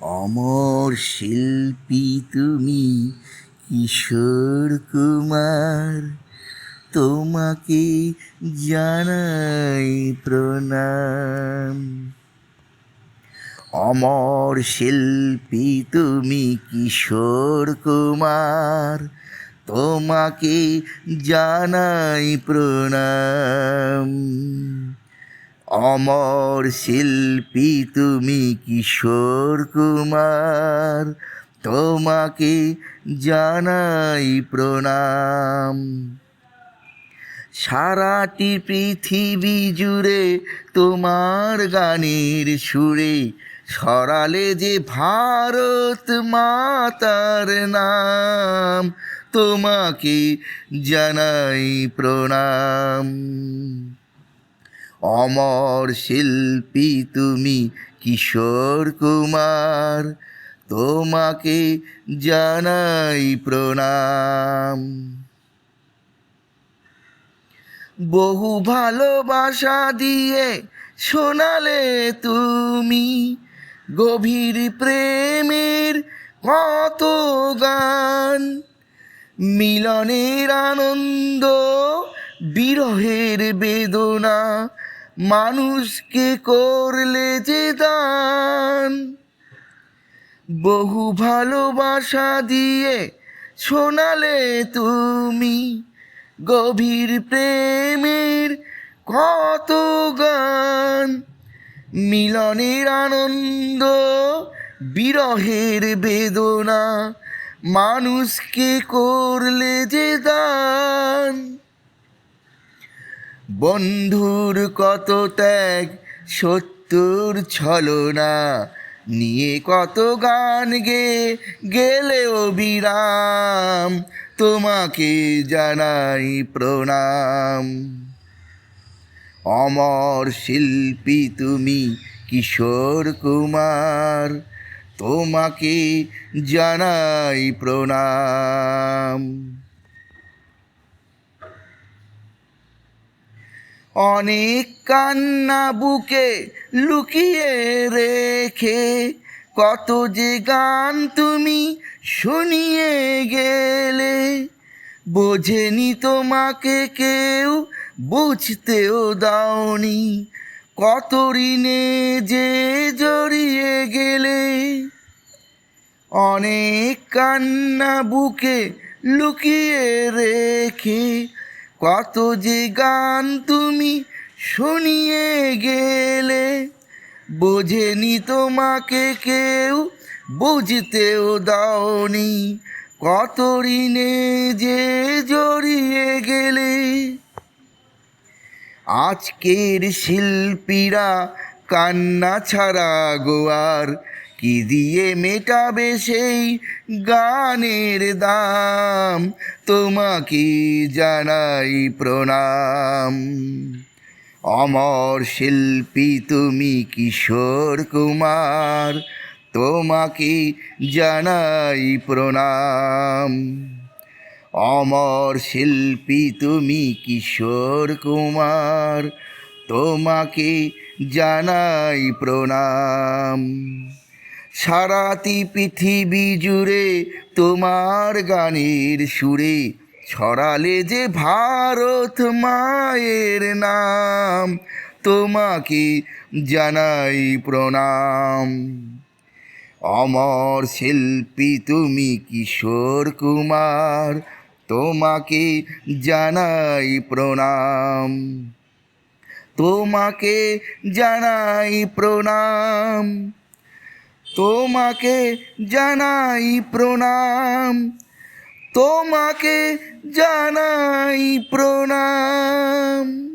অমর শিল্পী তুমি কিশোর কুমার, তোমাকে জানাই প্রণাম। অমর শিল্পী তুমি কিশোর কুমার, তোমাকে জানাই প্রণাম। অমর শিল্পী তুমি কিশোর কুমার, তোমাকে জানাই প্রণাম। সারাটি পৃথিবী জুড়ে তোমার গানের সুরে ছড়ালে যে ভারত মাতার নাম, তোমাকে জানাই প্রণাম। অমর শিল্পী তুমি কিশোর কুমার, তোমাকে জানাই প্রণাম। বহু ভালোবাসা দিয়ে শোনালে তুমি গভীর প্রেমের কত গান। মিলনের আনন্দ, বিরহের বেদনা, মানুষকে করলে যে দান। বহু ভালোবাসা দিয়ে শোনালে তুমি গভীর প্রেমের কত গান। মিলনের আনন্দ, বিরহের বেদনা, মানুষকে করলে যে দান। বন্ধুর কত ত্যাগ, শত্রুর ছলনা নিয়ে কত গান গেলে অবিরাম, তোমাকে জানাই প্রণাম। অমর শিল্পী তুমি কিশোর কুমার, তোমাকে জানাই প্রণাম। অনেক কান্না বুকে লুকিয়ে রেখে কত যে গান তুমি শুনিয়ে গেলে। বোঝেনি তোমাকে কেউ, বুঝতেও দাওনি, কত ঋণে যে জড়িয়ে গেলে। অনেক কান্না বুকে লুকিয়ে রেখে কত যে গান তুমি শুনিয়ে গেলে। বোঝেনি তোমাকে কেউ, বুঝতেও দাওনি, কত ঋণে যে জড়িয়ে গেলে। আজকের শিল্পীরা কান্না ছাড়া গোয়ার কি দিয়ে মেটাবে সেই গানের দাম, তোমাকে জানাই প্রণাম। অমর শিল্পী তুমি কিশোর কুমার, তোমাকে জানাই প্রণাম। অমর শিল্পী তুমি কিশোর কুমার, তোমাকে জানাই প্রণাম। সারাটি পৃথিবী জুড়ে তোমার গানের সুরে ছড়ালে যে ভারত মায়ের নাম, তোমাকে জানাই প্রণাম। অমর শিল্পী তুমি কিশোর কুমার, তোমাকে জানাই প্রণাম। তোমাকে জানাই প্রণাম। তোমাকে জানাই প্রণাম। তোমাকে জানাই প্রণাম।